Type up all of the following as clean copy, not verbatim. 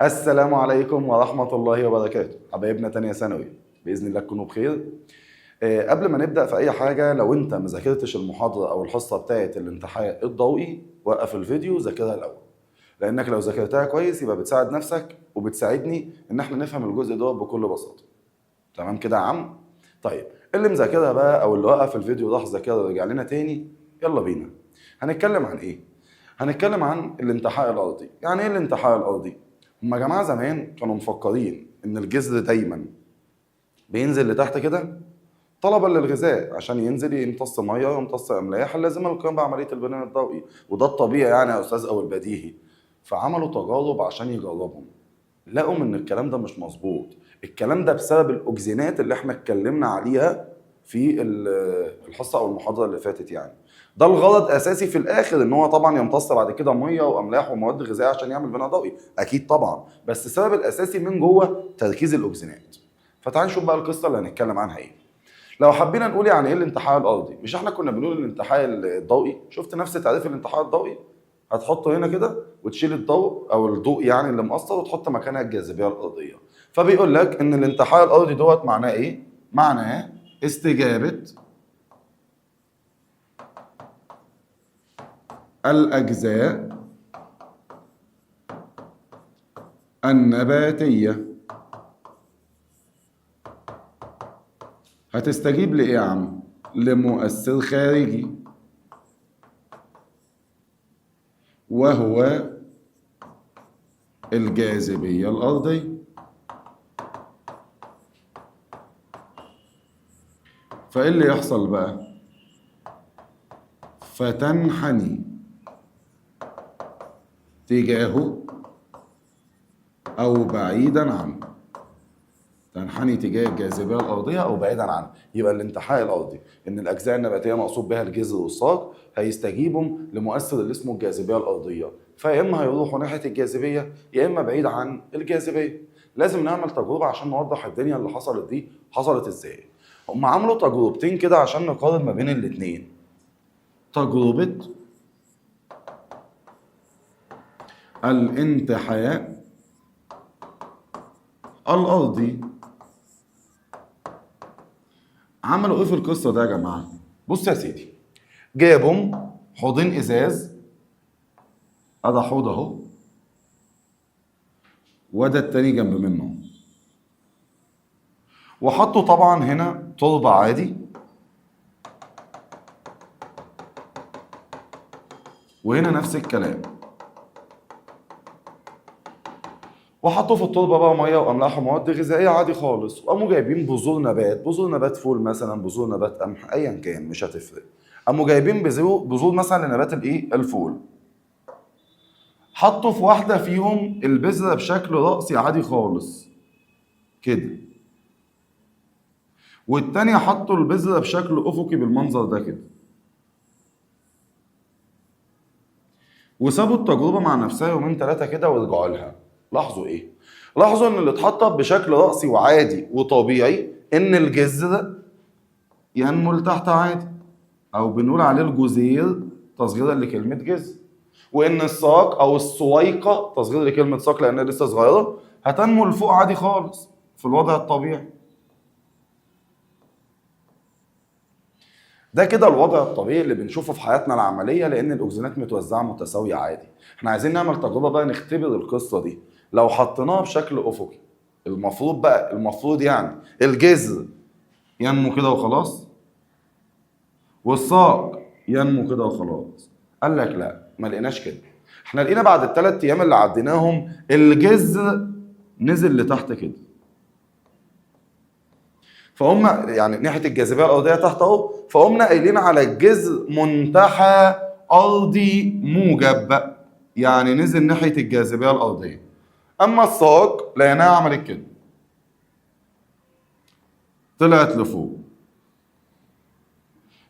السلام عليكم ورحمة الله وبركاته. حبايبنا تانية ثانوي، بإذن الله تكونوا بخير. قبل ما نبدأ في أي حاجة، لو أنت ما ذاكرتش المحاضرة أو الحصة بتاعة الامتحان الضوئي وقف الفيديو ذاكرها الأول، لأنك لو ذاكرتها كويس يبقى بتساعد نفسك وبتساعدني إن احنا نفهم الجزء ده بكل بساطة. تمام كده يا عم؟ طيب اللي مذاكرها بقى أو اللي وقف الفيديو راح ذاكرها ورجع لنا تاني، يلا بينا. هنتكلم عن إيه؟ هنتكلم عن الانتحاء الأرضي. يعني إيه الانتحاء الأرضي؟ هما جماعة زمان كانوا مفكرين إن الجذر دايما بينزل لتحت كده طلبا للغذاء، عشان ينزل يمتص ميه ويمتص املاح اللازمه للقيام بعمليه البناء الضوئي، وده الطبيعي يعني يا استاذ او البديهي. فعملوا تجارب عشان يجربهم، لقوا ان الكلام ده مش مظبوط. الكلام ده بسبب الاكسجينات اللي احنا اتكلمنا عليها في الحصه او المحاضره اللي فاتت. يعني ده الغرض اساسي في الاخر، ان هو طبعا يمتص بعد كده ميه واملاح ومواد غذائيه عشان يعمل بناء ضوئي، اكيد طبعا، بس السبب الاساسي من جوه تركيز الاكسجينات. فتعال نشوف بقى القصه اللي هنتكلم عنها ايه. لو حبينا نقول يعني ايه الانتحاء الارضي، مش احنا كنا بنقول الانتحاء الضوئي؟ شفت نفس تعريف الانتحاء الضوئي؟ هتحطه هنا كده وتشيل الضوء او الضوء يعني اللي مقصر وتحط مكانها الجاذبيه الارضيه. فبيقول لك ان الانتحاء الارضي دوت معناه ايه؟ معناه استجابه الاجزاء النباتيه. هتستجيب لايه يا عم؟ لمؤثر خارجي، وهو الجاذبية الأرضية. فإيه اللي يحصل بقى؟ فتنحني تجاهه أو بعيدا عنه. تنحني تجاه الجاذبية الأرضية أو بعيدا عنه. يبقى الانتحاء الأرضي إن الأجزاء النباتية مقصود بها الجذر والساق هيستجيبوا لمؤثر اللي اسمه الجاذبية الأرضية، فيا إما هيروحوا ناحية الجاذبية يا إما بعيد عن الجاذبية. لازم نعمل تجربة عشان نوضح الدنيا اللي حصلت دي حصلت إزاي. هم عملوا تجربتين كده عشان نقارن ما بين الاتنين. تجربة الانتحاء الأرضي. عملوا ايه في القصه ده يا جماعه؟ بص يا سيدي، جابوا حوضين ازاز، ادي حوض اهو وده التاني جنب منه، وحطوا طبعا هنا تربه عادي وهنا نفس الكلام، وحطوا في التربه بقى ميه واملاح ومواد غذائيه عادي خالص، وقاموا جايبين بذور نبات، بذور نبات فول مثلا، بذور نبات قمح، ايا كان مش هتفرق. قاموا جايبين بذور مثلا لنبات الايه؟ الفول. حطوا في واحده فيهم البذره بشكل رأسي عادي خالص كده، والتانية حطوا البذرة بشكل أفقي بالمنظر ده كده، وسابوا التجربة مع نفسها يومين ثلاثة كده ورجعوا لها. لاحظوا إيه؟ لاحظوا إن اللي اتحط بشكل رأسي وعادي وطبيعي إن الجذر ينمو لتحت عادي، أو بنقول عليه الجزير تصغيرا لكلمة جذر، وإن الساق أو السويقة تصغير لكلمة ساق لأنها لسه صغيرة هتنمو لفوق عادي خالص في الوضع الطبيعي. ده كده الوضع الطبيعي اللي بنشوفه في حياتنا العمليه، لان الاكسجينات متوزعه متساويه عادي. احنا عايزين نعمل تجربه بقى نختبر القصه دي. لو حطيناها بشكل افقي، المفروض يعني الجذر ينمو كده وخلاص، والساق ينمو كده وخلاص. قال لك لا، ما لقيناش كده. احنا لقينا بعد الثلاث ايام اللي عديناهم الجذر نزل لتحت كده، فهم يعني ناحيه الجاذبيه الارضيه تحت اهو، فقمنا قايلين على الجذر منتحى ارضي موجب، يعني نزل ناحيه الجاذبيه الارضيه. اما الساق لقيناها عملت كده، طلعت لفوق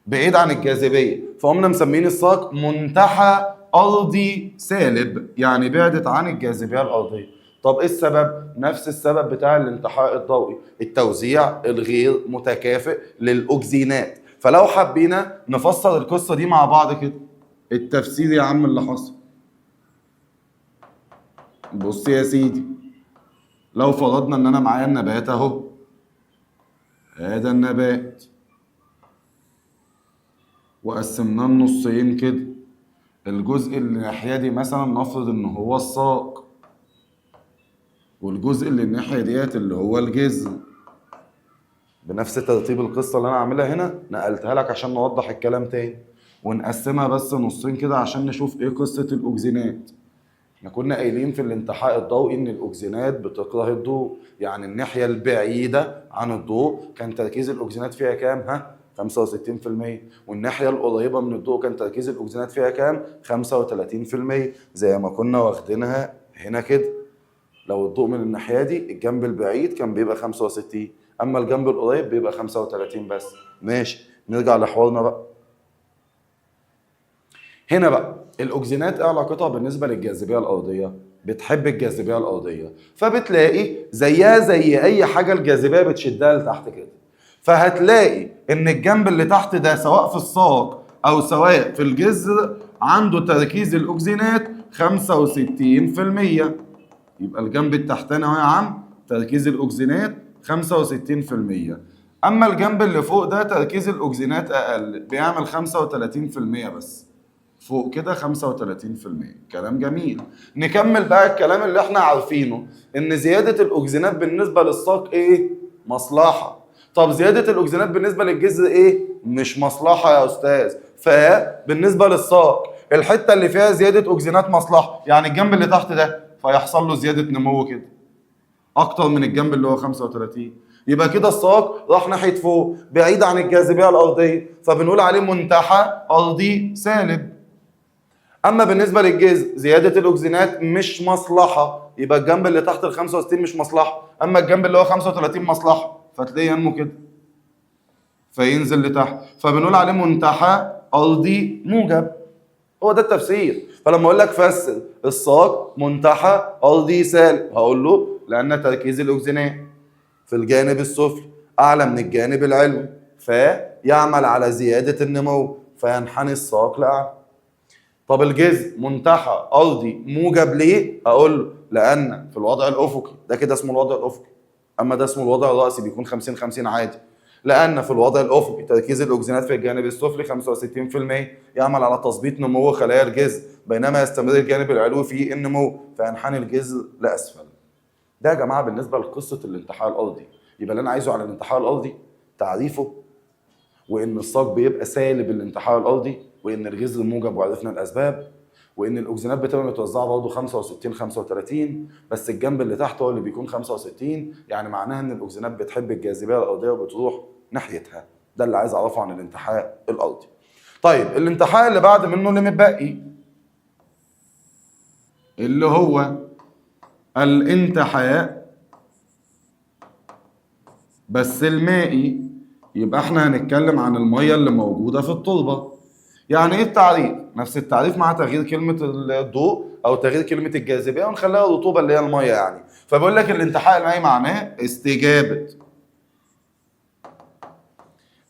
بعيد عن الجاذبيه، فقمنا مسمين الساق منتحى ارضي سالب، يعني بعدت عن الجاذبيه الارضيه. طب ايه السبب؟ نفس السبب بتاع الانتحاء الضوئي، التوزيع الغير متكافئ للاكسجينات. فلو حبينا نفسر القصه دي مع بعض كده، التفسير يا عم اللي حصل، بص يا سيدي، لو فرضنا ان انا معايا النبات اهو، هذا النبات وقسمناه نصين كده، الجزء اللي الناحيه دي مثلا نفرض ان هو الساق، والجزء اللي الناحيه ديت اللي هو الجذر. بنفس ترتيب القصه اللي انا عاملها هنا نقلتها لك عشان نوضح الكلام تاني، ونقسمها بس نصين كده عشان نشوف ايه قصه الاوكسجينات. احنا كنا قايلين في الانتحاء الضوئي ان الاوكسجينات بتكره الضوء، يعني الناحيه البعيده عن الضوء كان تركيز الاوكسجينات فيها كام؟ 65%، والناحيه القريبه من الضوء كان تركيز الاوكسجينات فيها كام؟ 35%، زي ما كنا واخدينها هنا كده. لو الضوء من الناحيه دي الجنب البعيد كان بيبقى 65، اما الجنب القريب بيبقى 35 بس. ماشي، نرجع لحوارنا بقى. هنا بقى الاوكسجينات ايه علاقتها بالنسبه للجاذبيه الارضيه؟ بتحب الجاذبيه الارضيه، فبتلاقي زيها زي اي حاجه الجاذبيه بتشدها لتحت كده. فهتلاقي ان الجنب اللي تحت ده سواء في الساق او سواء في الجذر عنده تركيز الاوكسجينات 65%. يبقى الجنب التحتاني اهو يا عم تركيز الاوكسجينات 65%. اما الجنب اللي فوق ده تركيز الاوكسجينات اقل، بيعمل 35% بس. فوق كده 35%. كلام جميل. نكمل بقى الكلام اللي احنا عارفينه، ان زيادة الاوكسجينات بالنسبة للساق ايه؟ مصلحة. طب زيادة الاوكسجينات بالنسبة للجذر ايه؟ مش مصلحة يا استاذ. فبالنسبة للساق الحتة اللي فيها زيادة اوكسجينات مصلحة، يعني الجنب اللي تحت ده فيحصل له زيادة نمو كده اكتر من الجنب اللي هو 35. يبقى كده الساق راح ناحية فوق بعيد عن الجاذبية الارضية، فبنقول عليه منتحى ارضي سالب. اما بالنسبه للجذر زياده الاوكسجينات مش مصلحه، يبقى الجنب اللي تحت ال 65 مش مصلحه، اما الجنب اللي هو 35 مصلحه، فتلاقيه ينمو كده فينزل لتحت، فبنقول عليه منتحى ارضي موجب. هو ده التفسير. فلما اقول لك فسر الساق منتحى ارضي سالب، هقول له لان تركيز الاوكسجينات في الجانب السفلي اعلى من الجانب العلوي، فيعمل على زياده النمو، فينحني الساق لاعلى. طب الجذر منتحى ارضي موجب ليه؟ اقول له لان في الوضع الافقي ده كده اسمه الوضع الافقي، اما ده اسمه الوضع الراسي بيكون 50-50 عادي. لان في الوضع الافقي تركيز الاوكسجينات في الجانب السفلي 65% يعمل على تثبيط نمو خلايا الجذر، بينما يستمر الجانب العلوي في النمو فينحني الجذر لاسفل. ده يا جماعه بالنسبه لقصه الانتحاء الارضي. يبقى اللي انا عايزه على الانتحاء الارضي تعريفه، وان الساق بيبقى سالب الانتحاء الارضي، وان الجذر موجب وعرفنا الاسباب، وان الاوكسجينات بتبقى متوزعه برضه 65-35 بس الجنب اللي تحت هو اللي بيكون 65، يعني معناها ان الاوكسجينات بتحب الجاذبيه الارضيه وبتروح ناحيتها. ده اللي عايز اعرفه عن الانتحاء الارضي. طيب الانتحاء اللي بعد منه اللي متبقي اللي هو الانتحاء بس المائي. يبقى احنا هنتكلم عن الميه اللي موجوده في التربه. يعني ايه التعريف؟ نفس التعريف مع تغيير كلمه الضوء او تغيير كلمه الجاذبيه ونخليها الرطوبه اللي هي الميه يعني. فبقول لك الانتحاء المائي معناه استجابه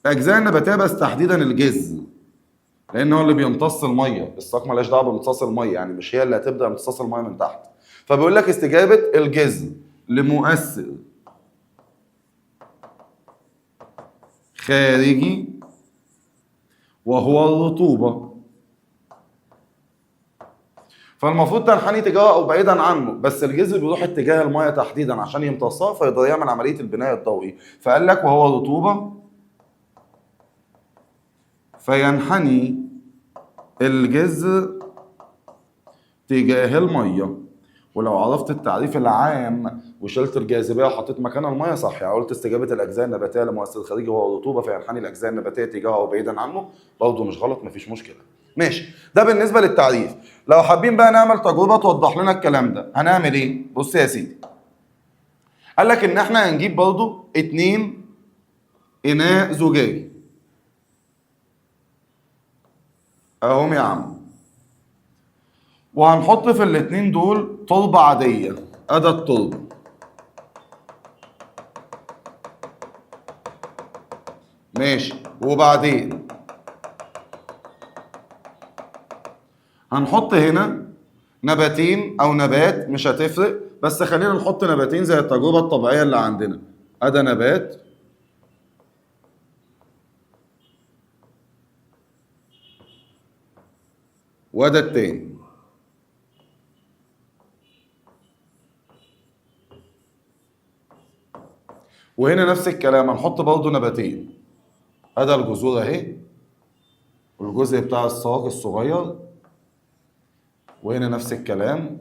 الاجزاء النباتيه بس تحديدا الجذر، لان هو اللي بيمتص الميه، الساق مالهاش دعوه بامتصاص الميه، يعني مش هي اللي هتبدا امتصاص الميه من تحت. فبيقول لك استجابه الجذر لمؤثر خارجي وهو الرطوبة، فالمفروض تنحني تجاهه او بعيدا عنه، بس الجذر بيروح اتجاه الميه تحديدا عشان يمتصها فيقدر يعمل عمليه البناء الضوئي. فقال لك وهو الرطوبه فينحني الجذر تجاه الميه. ولو عرفت التعريف العام وشلت الجاذبيه وحطيت مكانها الميه صح، يعني قلت استجابه الاجزاء النباتيه لمؤثر خارجي وهو الرطوبه فينحني الاجزاء النباتيه تجاهه او بعيدا عنه، برضه مش غلط، مفيش مشكله. ماشي، ده بالنسبه للتعريف. لو حابين بقى نعمل تجربه توضح لنا الكلام ده هنعمل ايه؟ بص يا سيدي، قال لك ان احنا هنجيب برضه 2 اناء زجاجي اهم يا عم، وهنحط في الاتنين دول تربه عاديه، ادي التربه. ماشي، وبعدين هنحط هنا نباتين او نبات مش هتفرق، بس خلينا نحط نباتين زي التجربه الطبيعيه اللي عندنا. ادي نبات وده التاني. وهنا نفس الكلام، هنحط برضه نباتين. ادي الجذور اهي، والجزء بتاع الساق الصغير، وهنا نفس الكلام.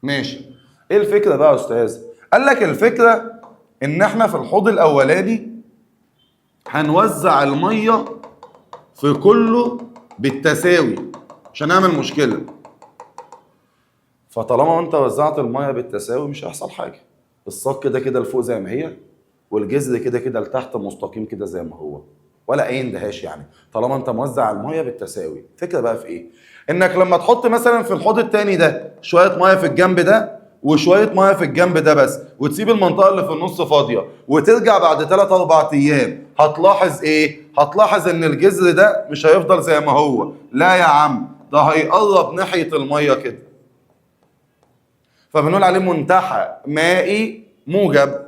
ماشي. ايه الفكره بقى يا استاذ؟ قال لك الفكره ان احنا في الحوض الاولاني هنوزع الميه في كله بالتساوي عشان نعمل مشكله. فطالما انت وزعت الميه بالتساوي مش هيحصل حاجه. الساق كده كده لفوق زي ما هي، والجذر كده كده لتحت مستقيم كده زي ما هو، ولا اي اندهاش يعني، طالما انت موزع الميه بالتساوي. الفكره بقى في ايه؟ انك لما تحط مثلا في الحوض التاني ده شويه ميه في الجنب ده وشويه ميه في الجنب ده بس، وتسيب المنطقه اللي في النص فاضيه، وترجع بعد 3 4 ايام، هتلاحظ ايه؟ هتلاحظ ان الجذر ده مش هيفضل زي ما هو، لا يا عم، ده هيقرب ناحيه الميه كده. فبنقول عليه منتحى مائي موجب.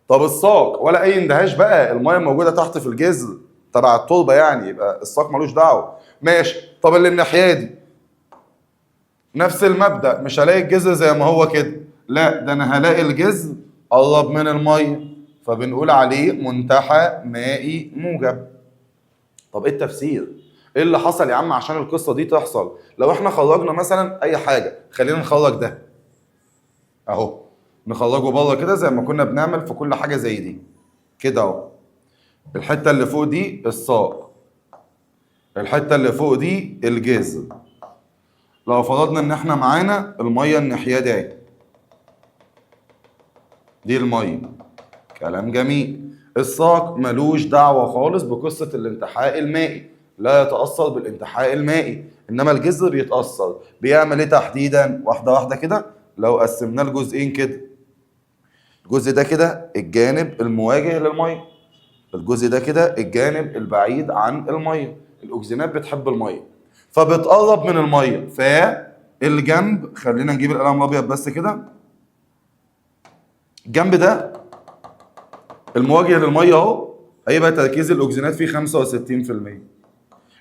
طب الساق ولا اي اندهاش بقى، الميه موجوده تحت في الجذر تبع التربه يعني، يبقى الساق ملوش دعوه. ماشي. طب اللي الناحيه دي نفس المبدا، مش هلاقي الجذر زي ما هو كده، لا ده انا هلاقي الجذر قرب من الميه، فبنقول عليه منتحى مائي موجب. طب ايه التفسير؟ ايه اللي حصل يا عم عشان القصه دي تحصل؟ لو احنا خرجنا مثلا اي حاجه، خلينا نخرج ده اهو، نخرجه بره كده زي ما كنا بنعمل في كل حاجه زي دي كده اهو. الحته اللي فوق دي الساق، الحته اللي فوق دي الجذر. لو فرضنا ان احنا معانا الميه الناحيه دي اهي، دي الميه، كلام جميل. الساق ملوش دعوه خالص بقصه الانتحاء المائي، لا يتاثر بالانتحاء المائي، انما الجذر بيتاثر. بيعمل ايه تحديدا؟ واحده واحده كده. لو قسمناه لجزئين كده، الجزء ده كده الجانب المواجه للميه، الجزء ده كده الجانب البعيد عن الميه. الاكسجينات بتحب الميه فبتقرب من الميه، فالجنب، خلينا نجيب القلم الابيض بس كده، الجنب ده المواجه للميه اهو هيبقى تركيز الاكسجينات فيه 65%.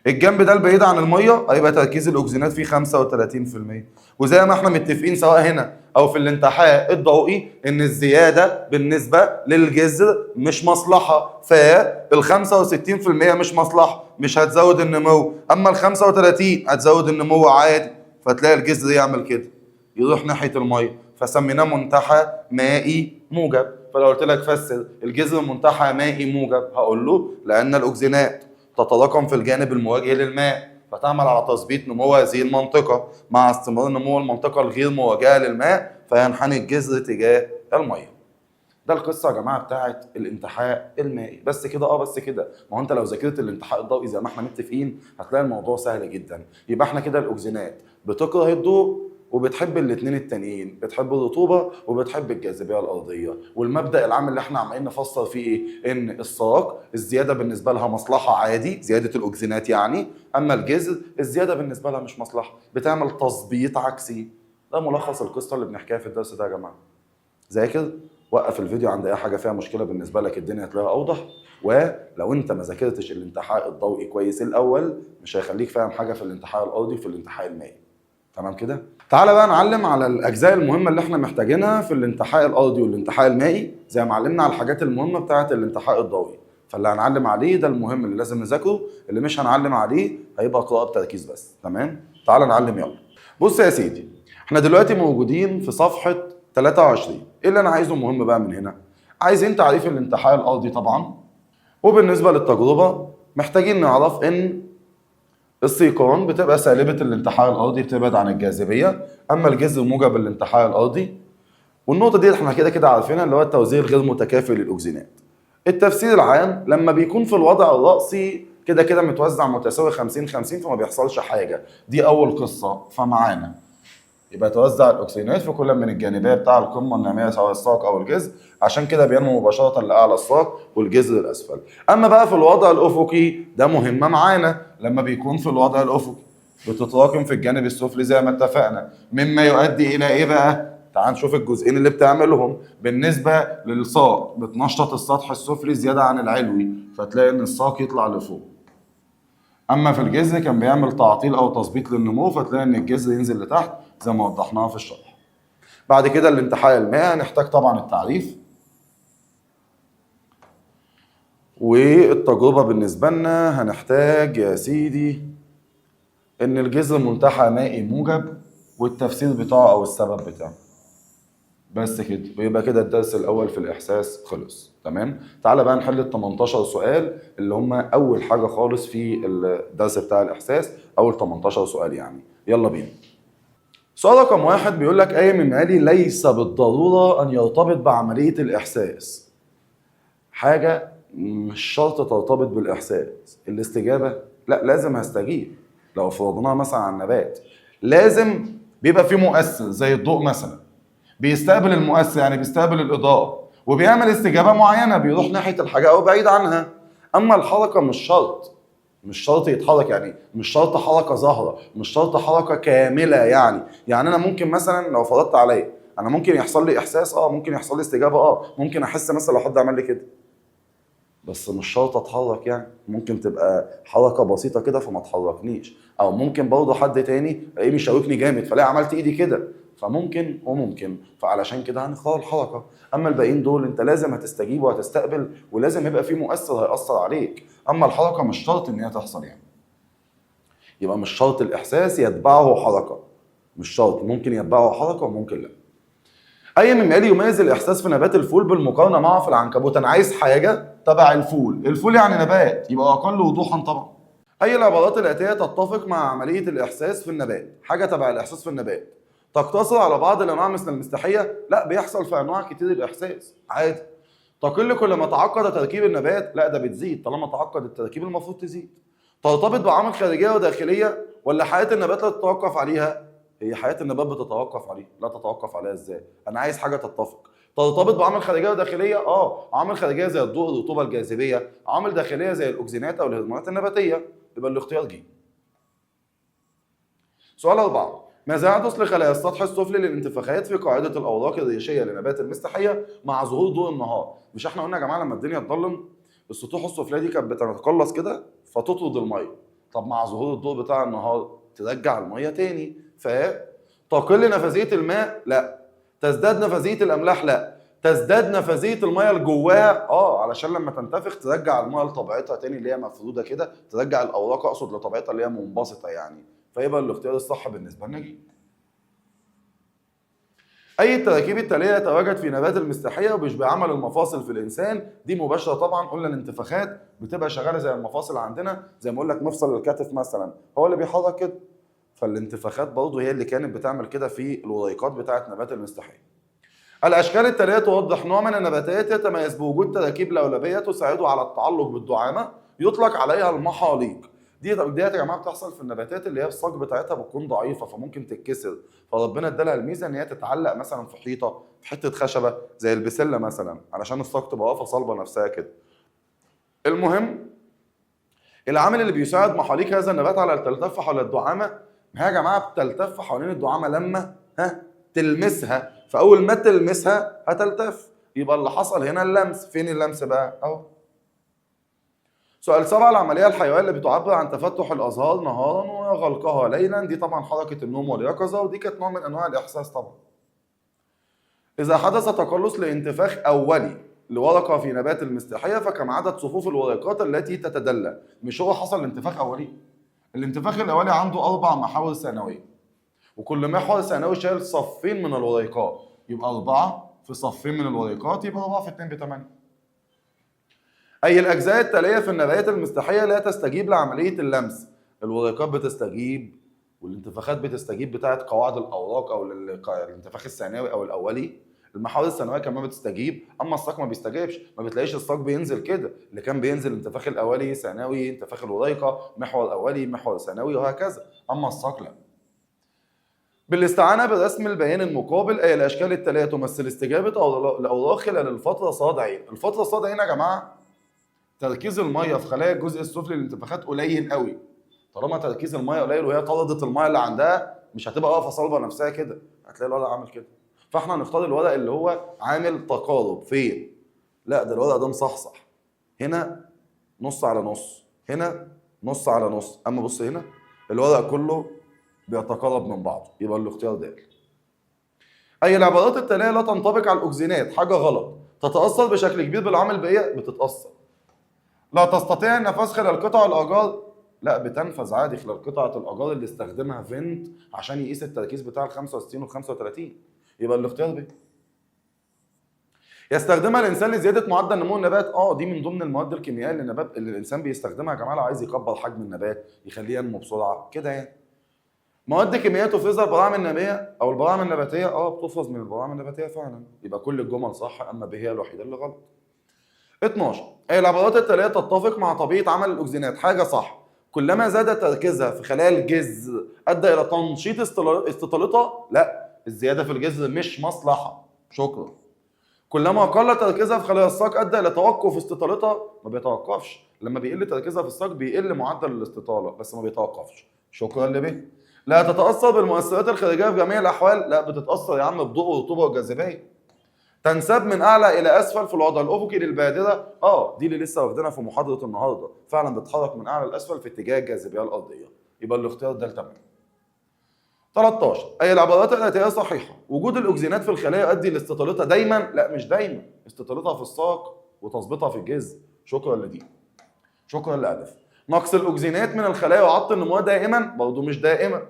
الجنب ده البعيد عن الميه هيبقى تركيز الاكسجينات فيه 35%. وزي ما احنا متفقين سواء هنا او في الانتحاء الضوئي ان الزياده بالنسبه للجذر مش مصلحه، فال 65% مش مصلحه، مش هتزود النمو، اما ال 35 هتزود النمو عادي. فتلاقي الجذر يعمل كده، يروح ناحيه الميه، فسميناه منتحى مائي موجب. فلو قلت لك فسر الجذر منتحى مائي موجب، هقول له لان الاكسجينات تتراكم في الجانب المواجه للماء فتعمل على تثبيط نمو هذه المنطقة، مع استمرار نمو المنطقة الغير مواجهة للماء فينحني الجذر تجاه المية. ده القصة يا جماعة بتاعت الانتحاء المائي. بس كده؟ بس كده. ما هو انت لو ذاكرت الانتحاء الضوئي زي ما احنا متفقين هتلاقي الموضوع سهل جدا. يبقى احنا كده الاكسجينات بتكره الضوء وبتحب الاثنين التانيين، بتحب الرطوبه وبتحب الجاذبيه الارضيه. والمبدا العام اللي احنا عمالين نفسر فيه ايه؟ ان الساق الزياده بالنسبه لها مصلحه عادي، زياده الاكسجينات يعني، اما الجذر الزياده بالنسبه لها مش مصلحه، بتعمل تظبيط عكسي. ده ملخص القصه اللي بنحكيها في الدرس ده يا جماعه. ذاكر، وقف الفيديو عند اي حاجه فيها مشكله بالنسبه لك، الدنيا هتلاقيها اوضح. ولو انت ما ذاكرتش الانتحاء الضوئي كويس الاول مش هيخليك فاهم حاجه في الانتحاء الارضي وفي الانتحاء المائي. تمام كده؟ تعالى بقى نعلم على الاجزاء المهمه اللي احنا محتاجينها في الانتحاء الارضي والانتحاء المائي، زي ما علمنا على الحاجات المهمه بتاعه الانتحاء الضوئي. فاللي هنعلم عليه ده المهم اللي لازم نذاكره، اللي مش هنعلم عليه هيبقى قراءه بتركيز بس. تمام؟ تعالى نعلم يلا. بص يا سيدي، احنا دلوقتي موجودين في صفحه 23. ايه اللي انا عايزه مهم بقى من هنا؟ عايزين تعريف الانتحاء الارضي طبعا، وبالنسبه للتجربه محتاجين نعرف ان السيقان بتبقى سالبه الانتحاء الارضي، بتبعد عن الجاذبيه، اما الجذر موجب الانتحاء الارضي. والنقطه دي احنا كده كده عارفينها، اللي هو التوزيع الغير متكافئ للاكسجينات. التفسير العام لما بيكون في الوضع الرأسي كده كده متوزع متساوي 50-50 فما بيحصلش حاجه، دي اول قصه. فمعانا يبقى توزع الاكسجينات في كل من الجانبيه بتاع القمه الناميه سواء الساق او الجذر، عشان كده بينمو مباشره لاعلى الساق والجذر الاسفل. اما بقى في الوضع الافقي ده مهمه معانا، لما بيكون في الوضع الافقي بتتراكم في الجانب السفلي زي ما اتفقنا، مما يؤدي الى ايه بقى؟ تعال نشوف الجزئين اللي بتعملهم. بالنسبه للساق بتنشط السطح السفلي زياده عن العلوي، فتلاقي ان الساق يطلع لفوق. اما في الجذر كان بيعمل تعطيل او تثبيط للنمو، فتلاقي ان الجذر ينزل لتحت زي ما وضحناها في الشرح. بعد كده الانتحاء المائي، هنحتاج طبعا التعريف والتجربه. بالنسبه لنا هنحتاج يا سيدي ان الجذر منتحى مائي موجب، والتفسير بتاعه او السبب بتاعه. بس كده، ويبقى كده الدرس الاول في الاحساس خلص. تمام، تعالى بقى نحل ال 18 سؤال اللي هم اول حاجه خالص في الدرس بتاع الاحساس، اول 18 سؤال يعني. يلا بينا. سؤال رقم 1 بيقول لك اي من آلي ليس بالضروره ان يرتبط بعمليه الاحساس. حاجه مش شرط ترتبط بالاحساس. الاستجابه لا، لازم هستجيب. لو فرضناها مثلا على النبات، لازم بيبقى فيه مؤثر زي الضوء مثلا، بيستقبل المؤثر يعني بيستقبل الإضاءة وبيعمل استجابة معينة، بيروح ناحية الحاجة أو بعيد عنها. أما الحركة مش شرط، مش شرط يتحرك، يعني مش شرط حركة ظاهرة، مش شرط حركة كاملة. يعني أنا ممكن مثلا لو فرضت عليا أنا ممكن يحصل لي إحساس، ممكن يحصل لي استجابة، ممكن أحس مثلا لو حد عمل لي كده، بس مش شرط اتحرك. يعني ممكن تبقى حركه بسيطه كده فما تحركنيش، او ممكن برضه حد تاني الاقيه مشاوكني جامد فلاقي عملت ايدي كده، فممكن وممكن. فعلشان كده هنختار الحركه. اما الباقيين دول انت لازم هتستجيب وهتستقبل، ولازم يبقى في مؤثر هيأثر عليك. اما الحركه مش شرط ان هي تحصل يعني. يبقى مش شرط الاحساس يتبعه حركه، مش شرط، ممكن يتبعه حركه وممكن لا. اي من آلي يميز الاحساس في نبات الفول بالمقارنه معه في العنكبوت. انا عايز حاجه تبع الفول، الفول يعني نبات يبقى اقل وضوحا طبعا. اي العبارات الاتيه تتفق مع عمليه الاحساس في النبات؟ حاجه تبع الاحساس في النبات. تقتصر على بعض الانواع مثل المستحيه؟ لا، بيحصل في انواع كتير الاحساس عادي. تقل كل ما تعقد تركيب النبات؟ لا، ده بتزيد طالما تعقد التركيب المفروض تزيد. ترتبط بعوامل خارجيه وداخليه ولا حياه النبات لا تتوقف عليها؟ هي حياه النبات بتتوقف عليها. لا تتوقف عليها ازاي؟ انا عايز حاجه تتفق. ترتبط بعوامل خارجيه وداخليه، عوامل خارجيه زي الضوء، الرطوبه، الجاذبيه. عوامل داخليه زي الاكسجينات او الهرمونات النباتيه. يبقى الاختيار ج. سؤال 4. ماذا يحدث لخلايا السطح السفلي للانتفاخات في قاعده الاوراق الريشيه لنبات المستحيه مع ظهور ضوء النهار؟ مش احنا قلنا يا جماعه لما الدنيا تضلم السطوح السفليه دي كانت بتتقلص كده فتطرد الميه؟ طب مع ظهور الضوء بتاع النهار ترجع الميه تاني. تقل نفاذيه الماء؟ لا. تزداد نفاذيه الاملاح؟ لا. تزداد نفاذيه الميه اللي جواها؟ علشان لما تنتفخ ترجع الميه لطبيعتها تاني اللي هي مفروده كده، ترجع الاوراق اقصد لطبيعتها اللي هي منبسطه يعني. فيبقى الاختيار الصح بالنسبه لنا ج. اي التراكيب التاليه يتواجد في نبات المستحيه ومش بعمل المفاصل في الانسان؟ دي مباشره طبعا. قلنا الانتفاخات بتبقى شغاله زي المفاصل عندنا، زي ما اقول لك مفصل الكتف مثلا هو اللي بيحرك كده، فالانتفاخات برضه هي اللي كانت بتعمل كده في الوريقات بتاعه نبات المستحيه. الاشكال التاليه توضح نوع من النباتات يتميز بوجود تراكيب لولبيه تساعده على التعلق بالدعامه يطلق عليها المحاليق. ديت يا جماعه بتحصل في النباتات اللي هي الصاج بتاعتها بتكون ضعيفه فممكن تتكسر، فربنا ادالها الميزه ان هي تتعلق مثلا في حيطه، في حته خشبه زي البسله مثلا، علشان الصاج تبقى واقفه صلبه نفسها كده. المهم، العامل اللي بيساعد محاليق هذا النبات على التلتف حول الدعامه، ما هي يا جماعه بتلتف حوالين الدعامه لما تلمسها، فاول ما تلمسها هتلتف. يبقى اللي حصل هنا اللمس. فين اللمس بقى؟ اهو. سؤال 7. العمليه الحيويه اللي بتعبر عن تفتح الازهار نهارا وغلقها ليلا، دي طبعا حركه النوم واليقظه، ودي كانت نوع من انواع الاحساس طبعا. اذا حدث تقلص لانتفاخ اولي لورقه في نبات المستحيه فكم عدد صفوف الورقات التي تتدلى؟ مش هو حصل انتفاخ اولي؟ الانتفاخ الاولي عنده 4 محاور ثانويه، وكل محور ثانوي شايل صفين من الوريقات، يبقى 4 في صفين من الوريقات يبقى 4 في 2 ب 8. أي الأجزاء التالية في النبات المستحية لا تستجيب لعملية اللمس؟ الوريقات بتستجيب، والانتفاخات بتستجيب بتاعت قواعد الأوراق أو الانتفاخ الثانوي أو الأولي. المحاور الثانوية كمان بتستجيب، أما الساق ما بيستجيبش. ما بتلاقيش الساق بينزل كده، اللي كان بينزل الانتفاخ الأولي ثانوي، انتفاخ الوريقة محور أولي محور ثانوي وهكذا، أما الساق لا. بالاستعانة برسم البيان المقابل أي الأشكال التالية تمثل استجابة الأوراق خلال الفترة ص ع. الفترة ص ع يا جماعة تركيز المية في خلايا الجزء السفلي للانتفاخات قليل قوي، طالما تركيز الميه قليل وهي طردت الميه اللي عندها مش هتبقى واقفه صلبه نفسها كده، هتلاقي الورق عامل كده. فاحنا هنختار الورق اللي هو عامل تقارب. فين؟ لا ده الورق ده مصحصح، هنا نص على نص، هنا نص على نص، اما بص هنا الورق كله بيتقارب من بعضه، يبقى الاختيار ده. اي العبارات التاليه لا تنطبق على الاكسجينات؟ حاجه غلط. تتاثر بشكل كبير بالعوامل البيئيه؟ بتتاثر. لا تستطيع النفاذ خلال قطع الاجار؟ لا بتنفذ عادي خلال قطعه الاجار اللي استخدمها فينت عشان يقيس التركيز بتاع ال 65 وال 35، يبقى الاختيار ب. يستخدمها الانسان لزياده معدل نمو النبات؟ دي من ضمن المواد الكيميائيه اللي الانسان بيستخدمها يا جماعه لو عايز يكبر حجم النبات، يخليه ينمو بسرعه كده يعني. مواد كيميائيه تفرزها البراعم الناميه او البراعم النباتيه؟ بتفرز من البراعم النباتيه فعلا، يبقى كل الجمل صح، اما ب هي الوحيده اللي غلط. 12 اي العبارات التاليه تتفق مع طبيعه عمل الاكسجينات؟ حاجه صح. كلما زاد تركيزها في خلايا الجذر ادى الى تنشيط استطالتها؟ لا، الزياده في الجذر مش مصلحه، شكرا. كلما قل تركيزها في خلايا الساق ادى الى توقف استطالتها؟ ما بيتوقفش، لما بيقل تركيزها في الساق بيقل معدل الاستطاله بس ما بيتوقفش، شكرا لب. لا تتاثر بالمؤثرات الخارجيه في جميع الاحوال؟ لا بتتاثر يا عم بضوء والرطوبه والجاذبيه. تنساب من اعلى الى اسفل في الوضع الافقي للبادره؟ دي اللي لسه واخدينها في محاضره النهارده، فعلا بتتحرك من اعلى لاسفل في اتجاه الجاذبيه الارضيه، يبقى الاختيار ده تمام. 13 اي العبارات التي هي صحيحه؟ وجود الاكسجينات في الخلايا يؤدي لاستطالتها دايما؟ لا مش دايما، استطالتها في الساق وتثبيطها في الجذر، شكرا لدي. شكرا لألف. نقص الاكسجينات من الخلايا يعطل النمو دائما؟ برضه مش دائما.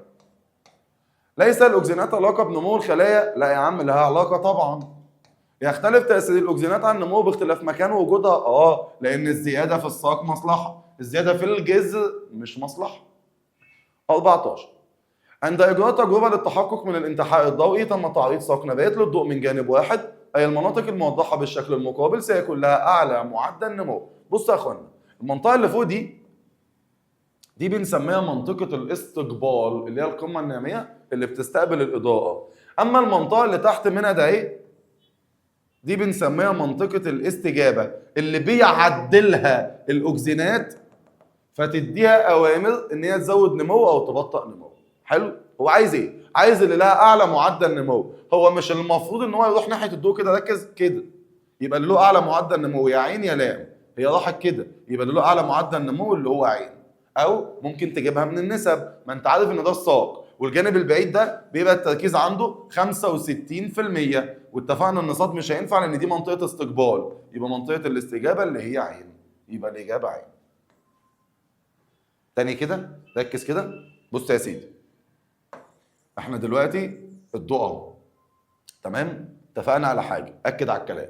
ليس الاكسجينات علاقه بنمو الخلايا؟ لا يا عم لها علاقه طبعا. يختلف تأثير الأكسجينات عن النمو باختلاف مكان وجودها؟ لأن الزيادة في الساق مصلحة، الزيادة في الجذر مش مصلحة. 14 عند إجراء تجربة للتحقق من الانتحاء الضوئي تم تعريض ساق نبات للضوء من جانب واحد، أي المناطق الموضحة بالشكل المقابل سيكون لها أعلى معدل نمو. بص يا أخوانا، المنطقة اللي فوق دي بنسميها منطقة الاستقبال، اللي هي القمة النامية اللي بتستقبل الإضاءة. أما المنطقة اللي تحت منها ده دي بنسميها منطقة الاستجابة، اللي بيعدلها الأكسجينات فتديها أوامر إن هي تزود نمو أو تبطئ نمو. حلو؟ هو عايز إيه؟ عايز اللي لها أعلى معدل نمو. هو مش المفروض إن هو يروح ناحية الضوء كده، ركز كده، يبقى اللي له أعلى معدل نمو يا عين يا لام. هي راحت كده، يبقى اللي له أعلى معدل نمو اللي هو عين. أو ممكن تجيبها من النسب، ما أنت عارف إن ده الساق والجانب البعيد ده بيبقى التركيز عنده 65%، واتفقنا ان صاد مش هينفع لان دي منطقه استقبال، يبقى منطقه الاستجابه اللي هي عين، يبقى الاجابه عين. تاني كده ركز كده، بص يا سيدي، احنا دلوقتي الضوء اهو، تمام؟ اتفقنا على حاجه، اكد على الكلام،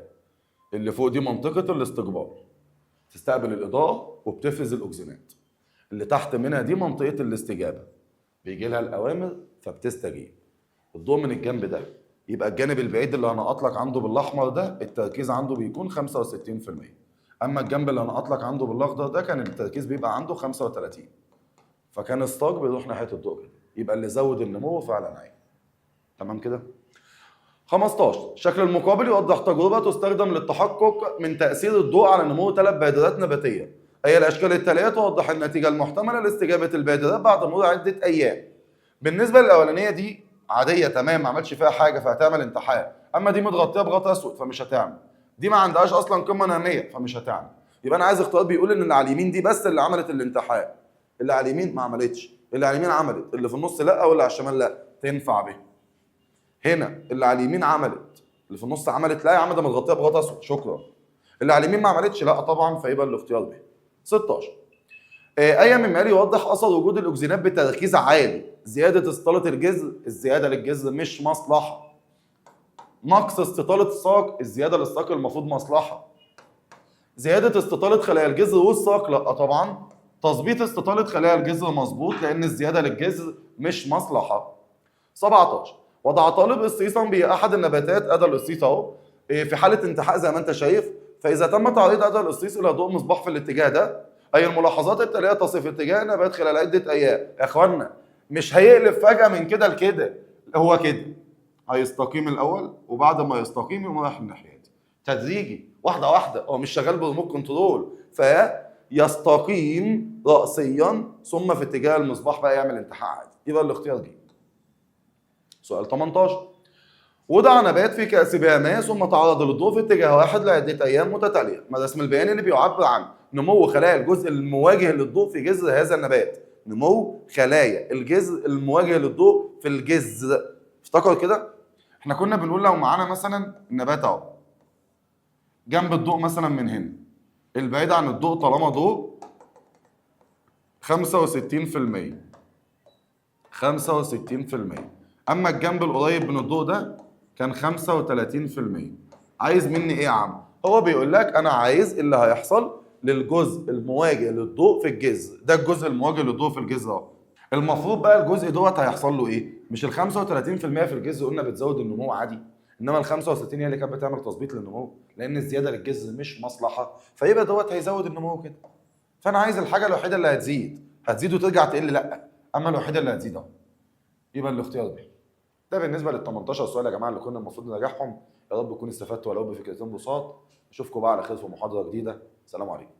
اللي فوق دي منطقه الاستقبال تستقبل الاضاءه وبتفرز الاكسجينات، اللي تحت منها دي منطقه الاستجابه بيجي لها الاوامر فبتستجيب. الضوء من الجنب ده، يبقى الجانب البعيد اللي هنقط لك عنده بالاحمر ده التركيز عنده بيكون 65%، اما الجنب اللي هنقط لك عنده بالاخضر ده كان التركيز بيبقى عنده 35، فكان الساق بيروح ناحيه الضوء كده، يبقى اللي زود النمو فعلا عين. تمام كده؟ 15 شكل المقابل يوضح تجربه تستخدم للتحقق من تاثير الضوء على نمو 3 بادرات نباتيه، اي الاشكال التاليه توضح النتيجه المحتمله لاستجابه البادرات بعد مرور عده ايام. بالنسبه للاولانيه دي عاديه تمام، ما عملش فيها حاجه فهتعمل انتحاء، اما دي متغطيه بغطاء اسود فمش هتعمل، دي ما عندهاش اصلا قمه ناميه فمش هتعمل. يبقى انا عايز اختيار بيقول ان اللي على اليمين دي بس اللي عملت الانتحاء، اللي على اليمين ما عملتش، اللي على اليمين عملت، اللي في النص لا واللي على الشمال لا، تنفع به. هنا اللي على اليمين عملت، اللي في النص عملت لا يا عم ده متغطيه بغطاء اسود، شكرا. اللي على اليمين ما عملتش لا طبعا، فيبقى الاختيار به. 16 اي مما يوضح اثر وجود الاكسجينات بتركيز عالي، زياده استطاله الجذر، الزياده للجذر مش مصلحه. نقص استطاله الساق، الزياده للساق المفروض مصلحه. زياده استطاله خلايا الجذر والساق لا طبعا. تظبيط استطاله خلايا الجذر مظبوط لان الزياده للجذر مش مصلحه. 17 وضع طالب قصيصا باحد النباتات، ادى القصيص اهو في حاله انتحاء زي ما انت شايف، فاذا تم تعريض ادى القصيص الى ضوء مصباح في الاتجاه ده، اي الملاحظات التاليه تصف اتجاه النبات خلال عده ايام. يا اخوانا مش هيقلب فجاه من كده لكده، هو كده هيستقيم الاول وبعد ما يستقيم يقوم رايح الناحيه دي تدريجي واحده واحده، هو مش شغال بريموت كنترول، يستقيم رأسيا ثم في اتجاه المصباح بقى يعمل انتحاء عادي. يبقى الاختيار ج. سؤال 18. وضع نبات في كأس بها ماء ثم تعرض للضوء في اتجاه واحد لعدة أيام متتالية. ما الرسم البياني اللي بيعبر عن نمو خلايا الجزء المواجه للضوء في جذر هذا النبات. نمو خلايا الجذر المواجه للضوء في الجذر. افتكر كده؟ احنا كنا بنقول لو معانا مثلا النبات اهو جنب الضوء مثلا من هنا، البعيد عن الضوء طالما ضوء 65%، 65%. اما الجنب القريب من الضوء ده كان 35%. عايز مني ايه يا عم؟ هو بيقول لك انا عايز اللي هيحصل للجزء المواجه للضوء في الجذر. ده الجزء المواجه للضوء في الجذر اهو. المفروض بقى الجزء دوت هيحصل له ايه؟ مش ال 35% في الجذر قلنا بتزود النمو عادي، انما ال 65 هي اللي كانت بتعمل تظبيط للنمو، لان الزياده للجذر مش مصلحه، فيبقى دوت هيزود النمو كده. فانا عايز الحاجه الوحيده اللي هتزيد وترجع تقل، لا، اما الوحيده اللي هتزيد اهو. يبقى الاختيار ب. ده بالنسبه لل 18 سؤال يا جماعه اللي كنا المفروض نراجعهم. يا رب تكونوا استفدتوا ولو بفكرتين بساط. اشوفكم بقى على خير في محاضره جديده. سلام عليكم.